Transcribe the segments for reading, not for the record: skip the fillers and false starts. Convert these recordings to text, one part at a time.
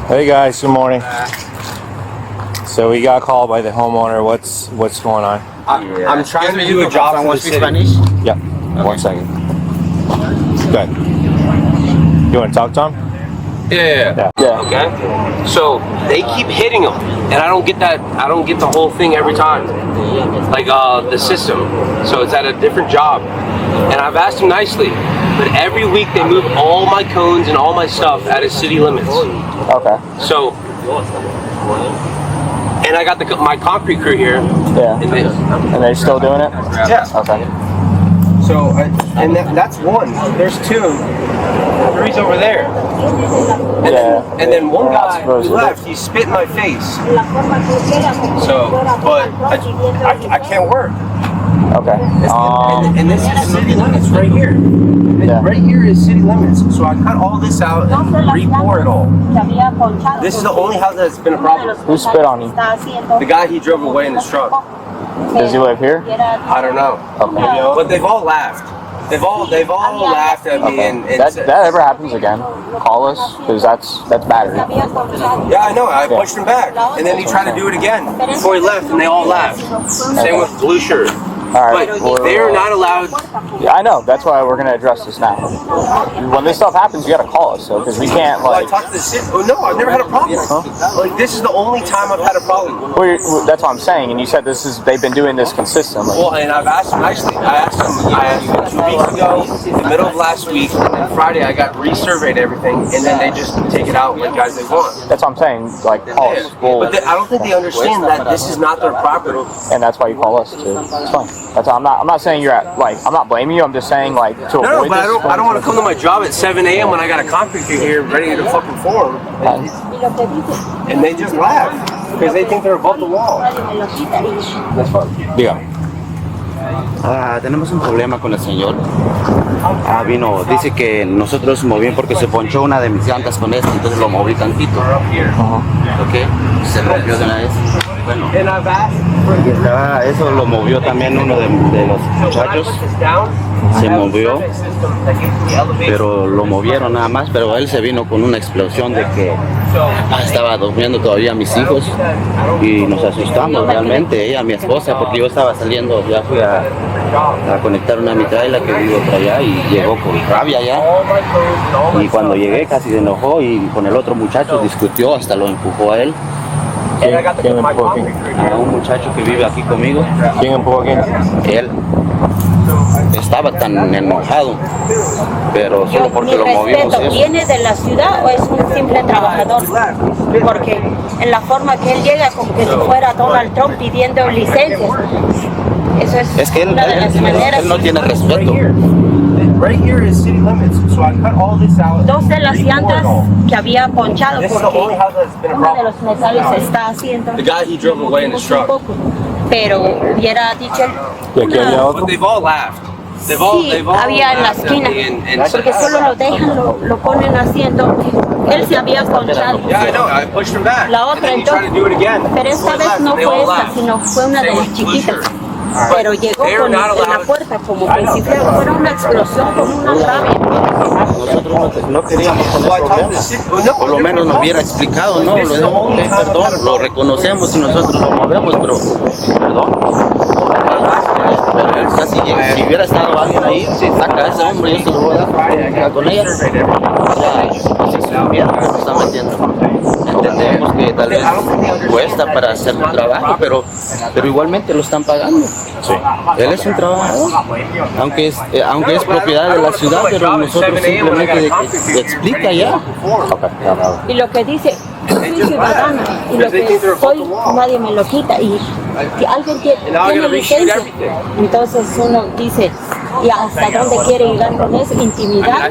Hey guys, good morning. So we got called by the homeowner. What's going on? I'm trying to do a job for the city. Spanish? Yeah. Okay. 1 second. Good. You want to talk to him? Yeah. Okay. So they keep hitting him, and I don't get that. I don't get the whole thing every time. Like the system. So it's at a different job, and I've asked him nicely, but every week they move all my cones and all my stuff out of city limits. Okay. So, and I got my concrete crew here. Yeah. And they're still doing it? Yeah. Okay. So, that's one. There's two. Three's over there. And then one guy who left, he spit in my face. So, but I can't work. Okay. And this is city limits right here. Right here is city limits. So I cut all this out and re-pour it all. This is the only house that's been a problem. Who spit on you? The guy, he drove away in his truck. Does he live here? I don't know. Okay. But they've all laughed. They've all laughed at me and that ever happens again, call us, because that's battery. Yeah, I know. I pushed him back, and then he tried to do it again before he left, and they all laughed. Same with blue shirt. All right. But they are not allowed. Yeah, I know. That's why we're gonna address this now. When this stuff happens, you gotta call us, because we can't I talked to the city. Oh no, I've never had a problem. Like this is the only time I've had a problem. Well, that's what I'm saying, and you said they've been doing this consistently. Well, and I've asked him nicely. I asked him 2 weeks ago, the middle of last week, and then Friday I got resurveyed everything, and then they just take it out like guys they want. That's what I'm saying. Like call us. But I don't think they understand that this is not their property. And that's why you call us too. It's fine. That's I'm not saying you're at I'm not blaming you. I'm just saying to avoid but this. I don't want to come to my job at 7 a.m. when I got a concrete crew here ready to fucking form. And they just laugh because they think they're above the law. That's fine. Dígame. Tenemos un problema con el señor. Vino, dice que nosotros movimos porque se ponchó una de mis llantas con esto, entonces lo moví tantito. Ok, se rompió de una vez. Bueno, eso lo movió también uno de los muchachos. Se movió, pero lo movieron nada más, pero él se vino con una explosión de que estaba durmiendo todavía mis hijos y nos asustamos realmente, ella, mi esposa, porque yo estaba saliendo, ya fui a conectar una mitraila que vivo por allá y llegó con rabia ya, y cuando llegué casi se enojó y con el otro muchacho discutió, hasta lo empujó a él. ¿Quién empujó a quién? A un muchacho que vive aquí conmigo. ¿Quién empujó a quién? Él. Estaba tan enojado, pero solo porque lo movimos eso. ¿Viene de la ciudad o es un simple trabajador? Porque en la forma que él llega como que si fuera Donald Trump pidiendo licencias. Eso es que él no tiene respeto. Dos de las llantas que había ponchado porque uno de los metales está haciendo. The guy, he drove away in his truck. Pero hubiera dicho. ¿Y aquí había otro? But they've all laughed. Sí, había en la esquina, porque solo lo dejan, lo ponen haciendo. Él se había ponchado. Yeah, I know. I pushed him back. La otra entonces, pero esta vez no fue esta, sino fue una de las chiquitas. Pero llegó en la puerta como que si fuera una explosión, como una rabia. Nosotros no queríamos poner problemas. Por lo menos nos hubiera explicado, ¿no? Perdón, lo reconocemos y nosotros lo movemos, pero perdón. Pero casi, si hubiera estado alguien ahí, saca a ese hombre, yo se lo voy a dar con ella. O sea, si se hubiera, se está metiendo. Entendemos que tal vez cuesta para hacer un trabajo, pero igualmente lo están pagando. Sí. Él es un trabajador, aunque es propiedad de la ciudad, pero nosotros simplemente explica ya. Y lo que dice, soy ciudadana, y lo que soy, nadie me lo quita. Y si alguien tiene licencia, entonces uno dice, ¿y hasta dónde quiere llegar con eso? Intimidad.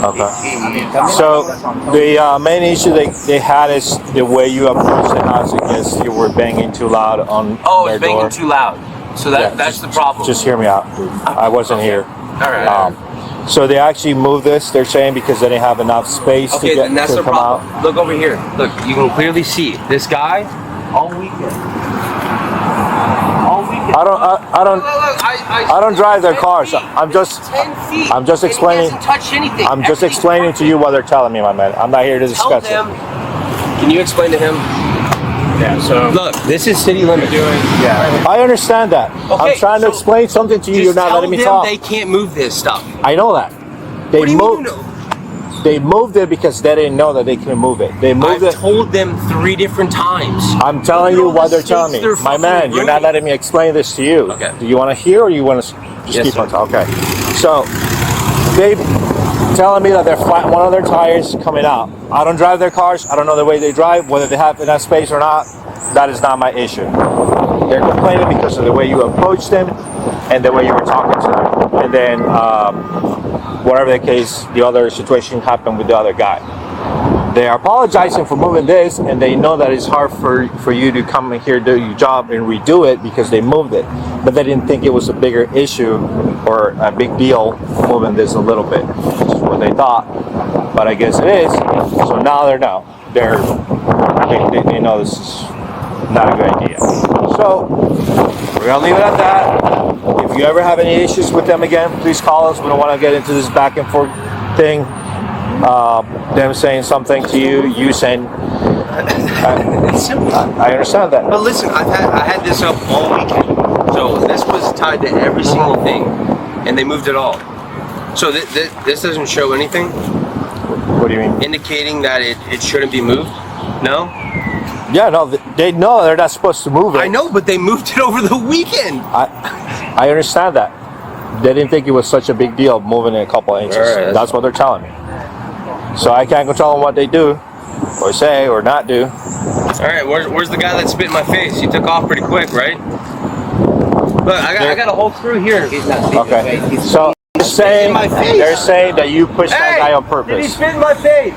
Okay. So the main issue they had is the way you approached the house. I guess you were banging too loud on their it's banging door. too loud. So that's the problem. Just hear me out. I wasn't here. All right. So they actually moved this. They're saying because they didn't have enough space Okay, then that's to the come problem. out. Look over here. Look, you can clearly see this guy all weekend. I don't drive their cars. I'm just 10 feet. I'm just and explaining. He hasn't touched anything. I'm just Everything's explaining to you what they're telling me, my man. I'm not here to Tell discuss them. it. Can you explain to him? Yeah. So Look, this is city limits. yeah, I understand that. Okay, I'm trying to so explain something to you. Just You're not tell letting me them talk. they can't move this stuff. I know that. They What do you mean moved. you know? They moved it because they didn't know that they couldn't move it. They moved I've it. told them 3 different times. I'm telling Look at you all what the they're telling me. states they're My man, fucking you're not ruining. letting me explain this to you. Okay. Do you want to hear or you want to just Yes, keep sir. on talking? Okay. So they telling me that they're flat one of their tires coming out. I don't drive their cars. I don't know the way they drive, whether they have enough space or not. That is not my issue. They're complaining because of the way you approached them and the way you were talking to them. And then whatever the case, the other situation happened with the other guy. They are apologizing for moving this, and they know that it's hard for you to come in here, do your job, and redo it because they moved it. But they didn't think it was a bigger issue or a big deal moving this a little bit. Which is what they thought. But I guess it is. So now they know this is not a good idea. So we're gonna leave it at that. If you ever have any issues with them again, please call us. We don't want to get into this back and forth thing. Them saying something to you, you saying. It's simple. I understand that. But listen, I had this up all weekend. So this was tied to every single thing, and they moved it all. So this doesn't show anything What do you mean? indicating that it shouldn't be moved. No. Yeah, no, they know they're not supposed to move it. I know, but they moved it over the weekend. I understand that. They didn't think it was such a big deal moving it a couple of inches. Right. That's what they're telling me. So I can't control them what they do, or say, or not do. All right, where's the guy that spit in my face? He took off pretty quick, right? Look, I got a whole crew here. He's not spitting Okay. in my face. So in my face. they're saying that you pushed that guy on Did he purpose. spit in my face?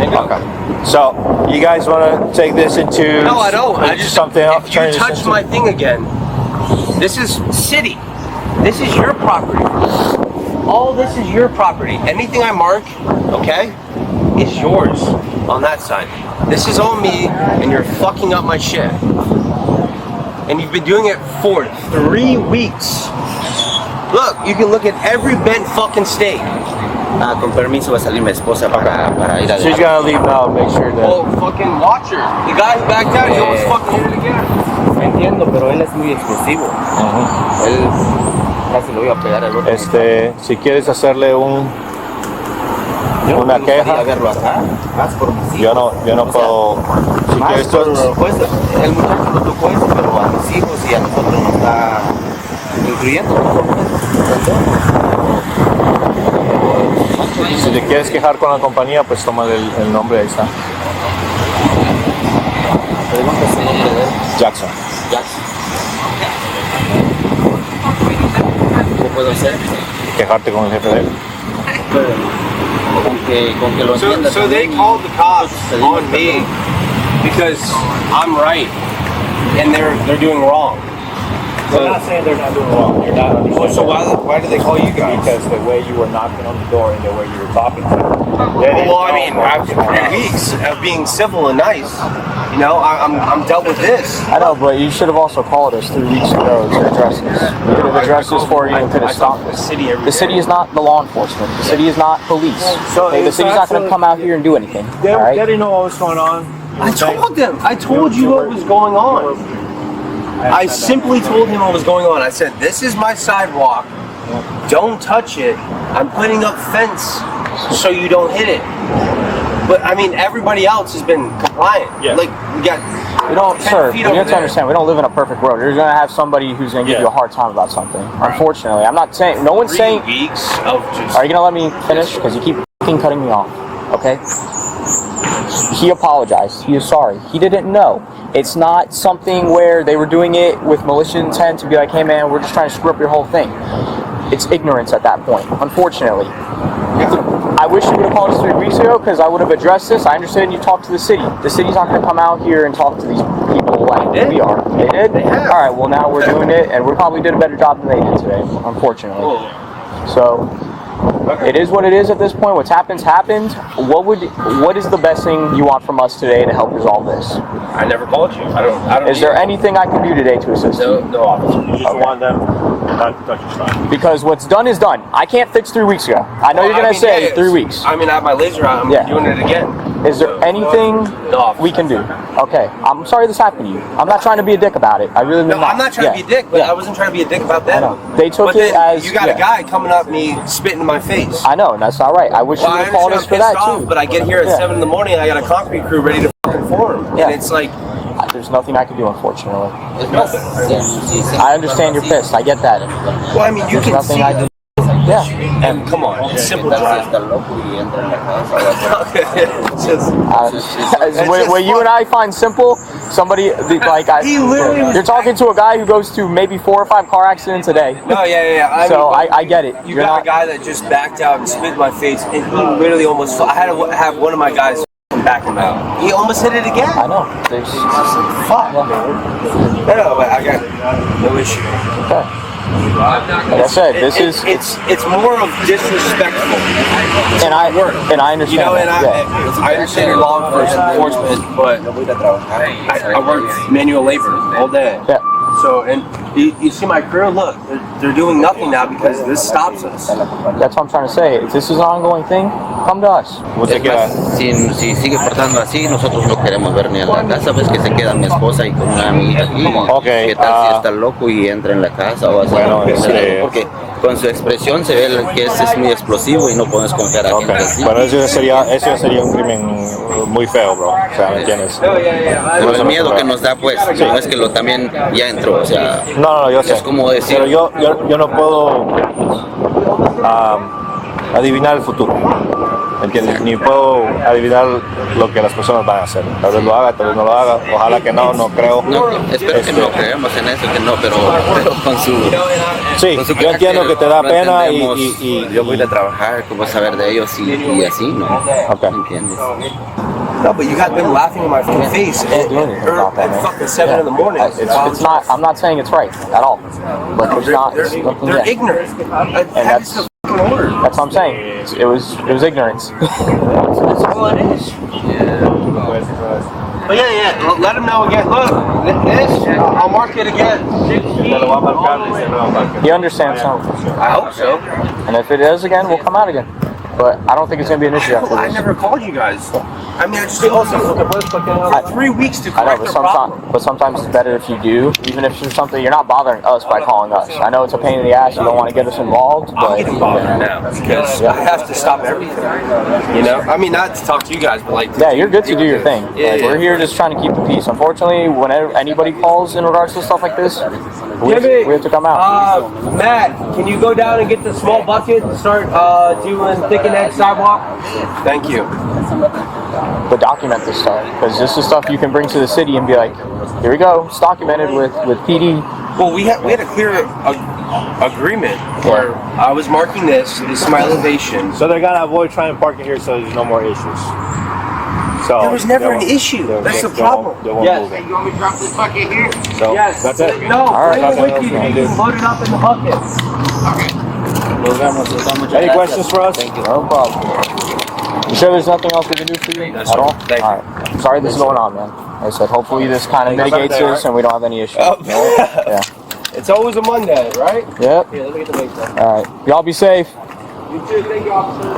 Okay. So you guys want to take this into No, I don't. I just something else? If you touch my thing again, this is city. This is your property. All this is your property. Anything I mark, okay, is yours on that side. This is all me, and you're fucking up my shit. And you've been doing it for 3 weeks. Look, you can look at every bent fucking steak. Con permiso va a salir mi esposa para ir a She's gonna leave now. Make sure that. Oh, fucking watch her. The guy who backed out, he almost fucking hit it again. Entiendo, pero él es muy explosivo. Él casi lo iba a pegar al otro. Si quieres hacerle una queja, Verlo acá, más por mis yo hijos. no puedo. Si Más quieres por, tú, pues, el muchacho no tocó eso, pero a mis hijos y a nosotros nos está incluyendo. si te quieres quejar con la compañía, pues toma el nombre, ahí está. Pregunta su nombre de él. Jackson. Jackson. ¿Qué puedo hacer? Quejarte con el jefe de él. Con que lo entienda. So they called the cops on me because I'm right and they're doing wrong. They're not saying they're not doing wrong. They're not understanding. So why did they call you guys? Because the way you were knocking on the door and the way you were talking to them. Well, I mean, after 3 weeks of being civil and nice, you know, I'm dealt with this. I know, but you should have also called us 3 weeks ago to address this. We could have addressed this for you and could have stopped the this. city every The city is not the law enforcement. The city is not police. So Okay, the it's city's not going to absolutely- come out here and do anything. They, all right? they didn't know what was going on. I told them. I told you what was going on. I simply told him what was going on. I said, this is my sidewalk. Don't touch it. I'm putting up fence so you don't hit it. But I mean, everybody else has been compliant. Yeah. Like, we got We don't, 10 sir. feet You over have to there. understand. We don't live in a perfect world. You're going to have somebody who's going to give Yeah. you a hard time about something. Unfortunately, I'm not saying. No one's 3 saying. weeks of just. Are you going to let me finish? Because you keep fucking cutting me off. Okay. He apologized. He is sorry. He didn't know. It's not something where they were doing it with malicious intent to be like, hey man, we're just trying to screw up your whole thing. It's ignorance at that point, unfortunately. I wish you would have called us 3 weeks ago because I would have addressed this. I understand you talked to the city. The city's not going to come out here and talk to these people like we are. They did? They have. All right, well now we're doing it and we probably did a better job than they did today, unfortunately. Oh. So, It is what it is at this point. What's happened. What is the best thing you want from us today to help resolve this? I never called you. I don't. Is there anything I can do today to assist you? No, officer. You just want them not to touch your stuff. Because what's done is done. I can't fix 3 weeks ago. I know you're gonna say 3 weeks. I mean, I have my laser out. I'm doing it again. Is there anything we can do? Okay, I'm sorry this happened to you. I'm not trying to be a dick about it. I really No, I'm not trying to be a dick, but I wasn't trying to be a dick about them. I know. They took but it then as you got a guy coming up me spitting in my face. I know, and that's not right. I wish you would have called us for that too. But I get here at 7 in the morning. I got a concrete crew ready to fucking form, and it's like there's nothing I can do, unfortunately. I understand you're pissed. I get that. Well, I mean, you There's can nothing see. I can. Yeah. And come on, it's simple drive. What you and I find simple, somebody like you're talking to a guy who goes to maybe 4 or 5 car accidents a day. No, yeah. I get it. You got a guy that just backed out and spit in my face, and he literally almost. I had to have one of my guys back him out. He almost hit it again. I know. Fuck. No, but I got no issue. Okay. Like I said, it's more of disrespectful. And I understand. You know, and I understand your law enforcement, but I work manual labor all day. Yeah. So, and you see my crew, look, they're doing nothing now because this stops us. That's what I'm trying to say. If this is an ongoing thing, come to us. We'll take care of it. Si sigue portando así, nosotros no queremos ver ni en la casa, ves que se queda mi esposa y con una amiga aquí. Okay, ¿Qué tal si está loco y entra en la casa o así? Bueno, porque con su expresión se ve que es muy explosivo y no podemos confiar a gente así. Bueno, eso sería un crimen muy feo, bro. O sea, ¿me entiendes? Por el miedo que nos da, pues, no es que lo también ya entró, o sea. No, yo sé. Es como decir. Pero yo no puedo adivinar el futuro. ¿Entiendes? Ni puedo adivinar lo que las personas van a hacer. Tal vez lo haga, tal vez no lo haga. Ojalá que no creo. No, espero que no creemos en eso, que no, pero con su. Sí, con su yo entiendo que te da no pena y yo voy a trabajar, cómo saber de ellos y así, ¿no? Okay. ¿Entiendes? No, but you got them laughing in my face Can't do anything about that, man. fucking 7 in the morning. It's not. I'm not saying it's right at all. But there's not. It's nothing They're yet. ignorant. And that's what I'm saying. It was ignorance. That's all it is. But yeah. Let them know again. Look, this, I'll mark it again. He understands something. I hope so. And if it is again, we'll come out again. But I don't think it's gonna be an issue after I this. never called you guys. I mean, I just also for 3 weeks to I know, correct the problem. but sometimes it's better if you do, even if there's something you're not bothering us by calling us. I know it's a pain in the ass. You don't want to get us involved, I'm but getting bothered now because I have to stop everything. You know, I mean, not to talk to you guys, but like. yeah, you're good to do your thing. Yeah, We're here just trying to keep the peace. Unfortunately, whenever anybody calls in regards to stuff like this, we have to come out. Matt, can you go down and get the small bucket and start doing thick and edge sidewalk? Thank you. But document this stuff, because this is stuff you can bring to the city and be like, here we go, it's documented with PD. Well, we had a clear agreement where I was marking this is my elevation. So they're gonna avoid trying to park it here, so there's no more issues. So There was never an issue. That's the problem. They won't move it. You want me to drop this bucket here? So Yes. that's it. No, right. bring it with you. You can load it up in the buckets. Any questions for us? No problem. You sure there's nothing else we can do for you at all? Thank you. All right. Sorry this is going on, man. Like I said, hopefully this kind of mitigates this and we don't have any issues. Oh. Yeah. It's always a Monday, right? Yep. Here, let me get the big one. All right. Y'all be safe. You too. Thank you, officer.